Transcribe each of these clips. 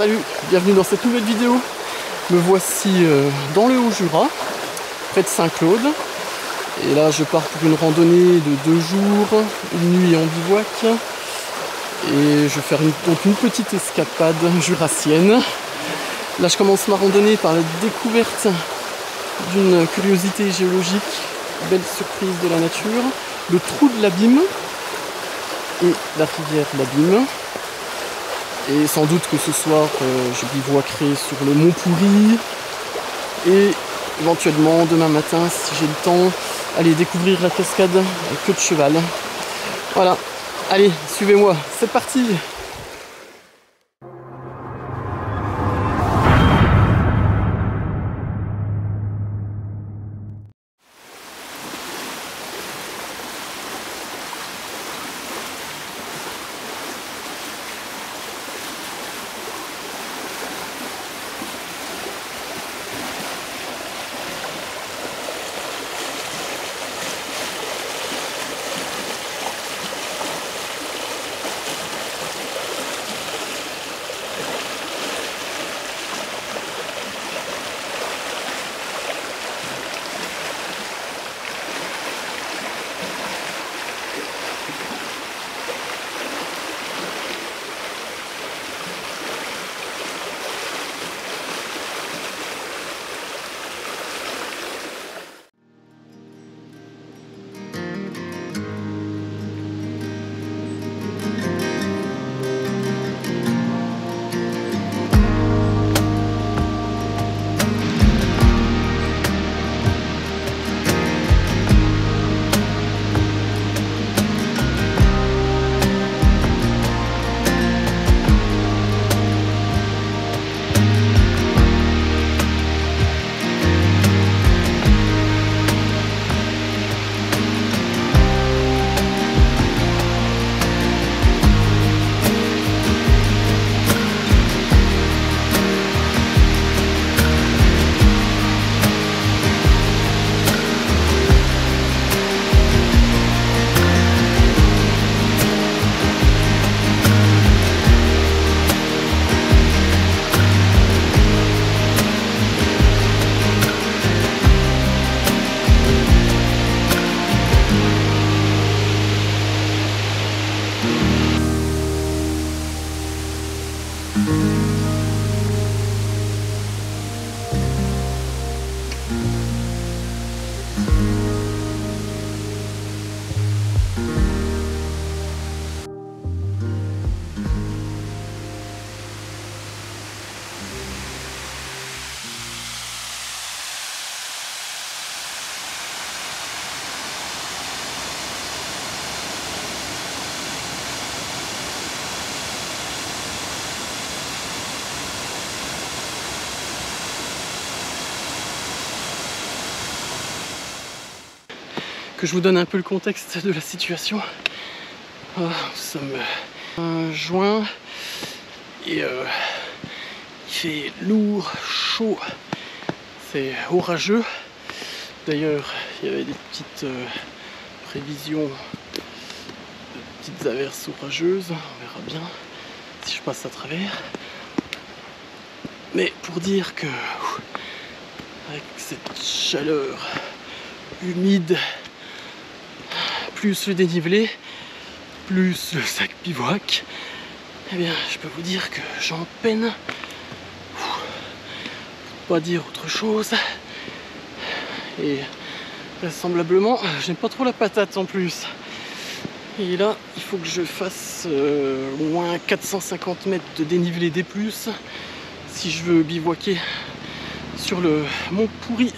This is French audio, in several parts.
Salut, bienvenue dans cette nouvelle vidéo. Me voici dans le Haut-Jura, près de Saint-Claude. Et là je pars pour une randonnée de 2 jours, une nuit en bivouac. Et je vais faire donc une petite escapade jurassienne. Là je commence ma randonnée par la découverte d'une curiosité géologique, belle surprise de la nature, le trou de l'Abîme et la rivière de l'Abîme. Et sans doute que ce soir je bivouaquerai sur le Mont Pourri et éventuellement demain matin, si j'ai le temps, aller découvrir la cascade à Queue de Cheval. Voilà, allez, suivez-moi, c'est parti! Que je vous donne un peu le contexte de la situation. Nous sommes en juin et il fait lourd, chaud, c'est orageux. D'ailleurs, il y avait des petites prévisions de petites averses orageuses. On verra bien si je passe à travers. Mais pour dire que avec cette chaleur humide, plus le dénivelé, plus le sac bivouac, eh bien je peux vous dire que j'en peine, pour pas dire autre chose, et vraisemblablement j'aime pas trop la patate en plus. Et là il faut que je fasse au moins 450 mètres de dénivelé des plus si je veux bivouaquer sur le Mont Pourri.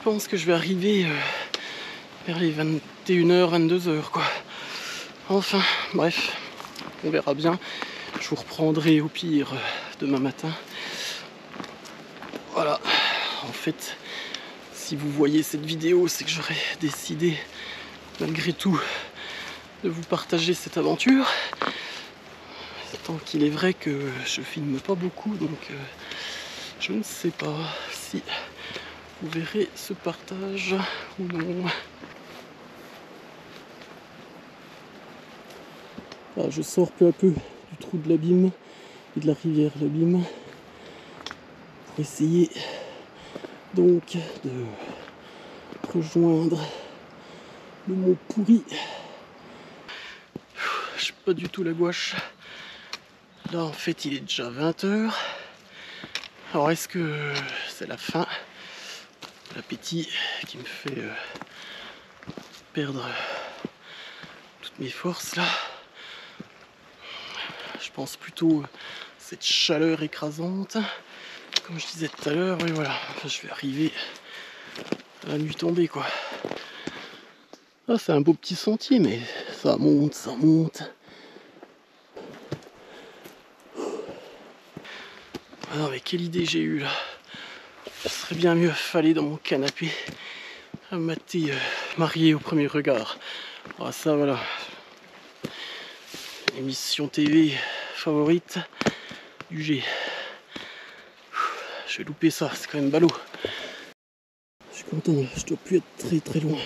pense que je vais arriver vers les 21h, 22h quoi. Enfin, bref, on verra bien. Je vous reprendrai au pire demain matin. Voilà, en fait, si vous voyez cette vidéo, c'est que j'aurais décidé, malgré tout, de vous partager cette aventure. Tant qu'il est vrai que je filme pas beaucoup, donc je ne sais pas si vous verrez ce partage ou non. Ah, je sors peu à peu du trou de l'abîme et de la rivière l'abîme pour essayer donc de rejoindre le mont Pourri. Je suis pas du tout la gouache. Là en fait il est déjà 20h. Alors est-ce que c'est la faim, l'appétit qui me fait perdre toutes mes forces là? Je pense plutôt cette chaleur écrasante. Comme je disais tout à l'heure, oui voilà, je vais arriver à la nuit tombée quoi. Ah, c'est un beau petit sentier, mais ça monte, ça monte. Ah non mais quelle idée j'ai eue là. Je serais bien mieux affalé dans mon canapé à mater Marié au premier regard. Ah ça voilà. Émission TV favorite du G. Je vais louper ça, c'est quand même ballot. Je suis content, je dois plus être très très loin.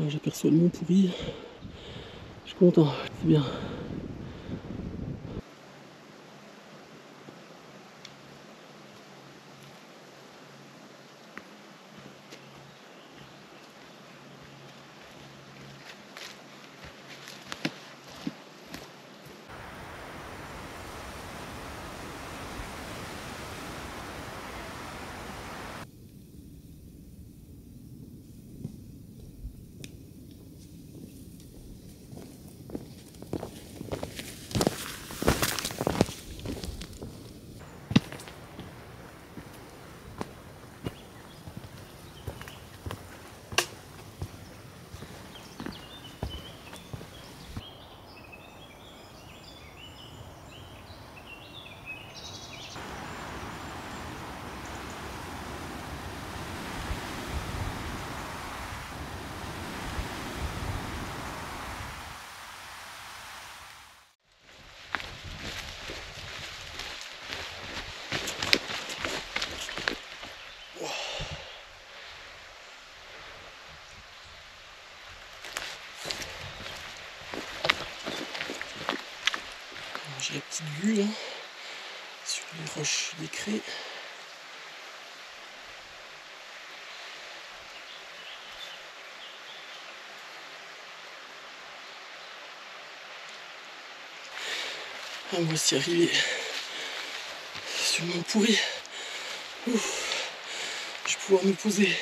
J'aperçois le mont Pourri. Je suis content, c'est bien. J'ai la petite vue là, sur les roches des craies. Ah, me voici arrivé sur le mont Pourri. Ouf. Je vais pouvoir me poser.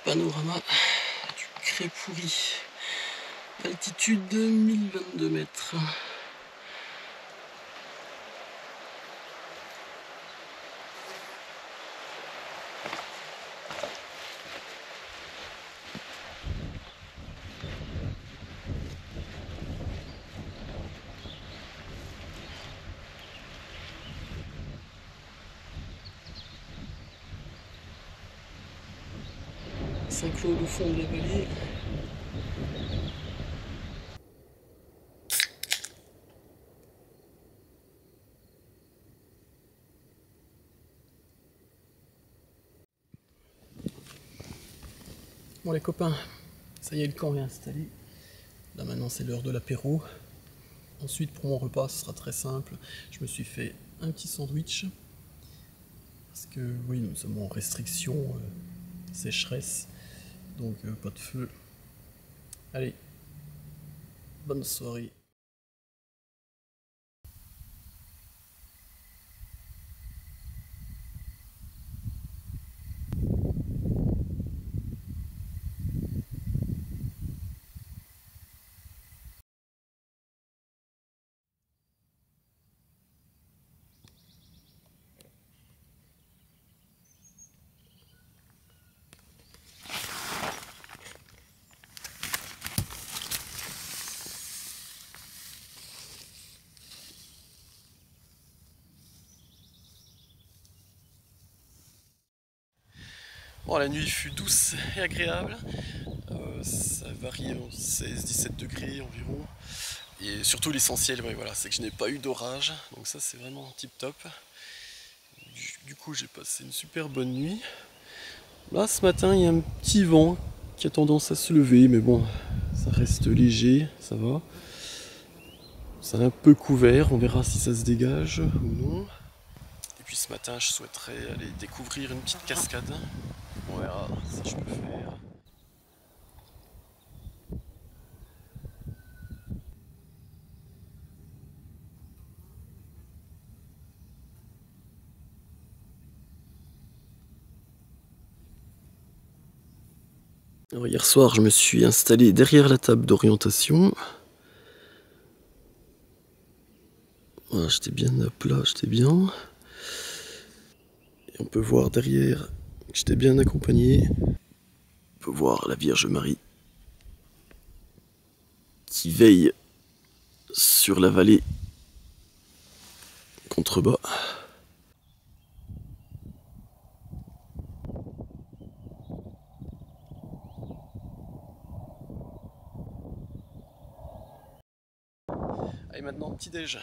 Panorama du Cré Pourri. Altitude de 1022 mètres. Saint-Claude au fond de la vallée. Bon les copains, ça y est, le camp est installé. Là maintenant c'est l'heure de l'apéro. Ensuite pour mon repas ce sera très simple. Je me suis fait un petit sandwich. Parce que oui, nous sommes en restriction sécheresse. Donc pas de feu. Allez, bonne soirée. Bon, la nuit fut douce et agréable. Ça varie en 16-17 degrés environ. Et surtout l'essentiel, ouais, voilà, c'est que je n'ai pas eu d'orage. Donc ça c'est vraiment tip top. Du coup j'ai passé une super bonne nuit. Là ce matin il y a un petit vent qui a tendance à se lever. Mais bon, ça reste léger, ça va. C'est un peu couvert, on verra si ça se dégage ou non. Et puis ce matin je souhaiterais aller découvrir une petite cascade. On verra si je peux faire. Alors hier soir je me suis installé derrière la table d'orientation. Voilà, j'étais bien à plat, j'étais bien. Et on peut voir derrière que j'étais bien accompagné. On peut voir la Vierge Marie qui veille sur la vallée contrebas. Allez, maintenant petit déj.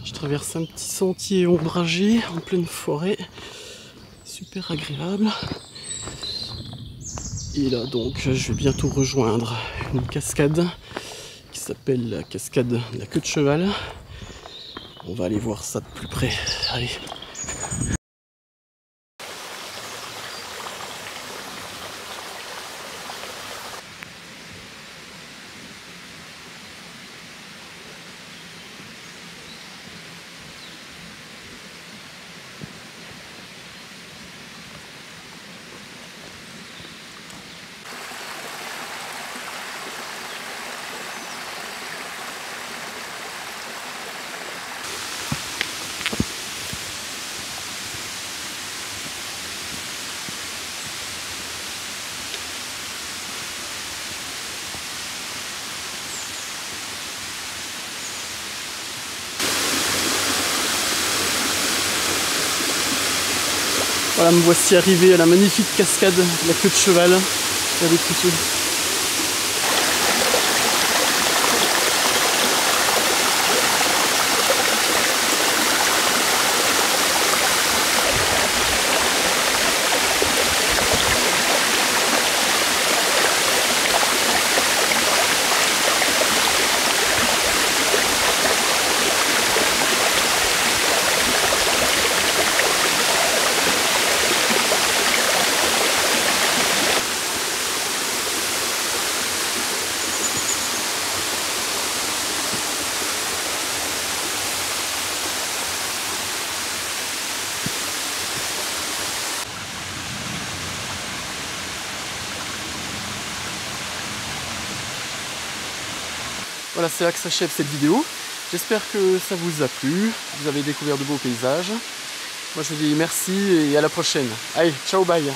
Je traverse un petit sentier ombragé en pleine forêt, super agréable. Et là donc je vais bientôt rejoindre une cascade qui s'appelle la cascade de la queue de cheval. On va aller voir ça de plus près. Allez. Voilà, me voici arrivé à la magnifique cascade de la queue de cheval. Regardez tout ça. Voilà, c'est là que s'achève cette vidéo. J'espère que ça vous a plu, vous avez découvert de beaux paysages. Moi je vous dis merci et à la prochaine. Allez, ciao, bye.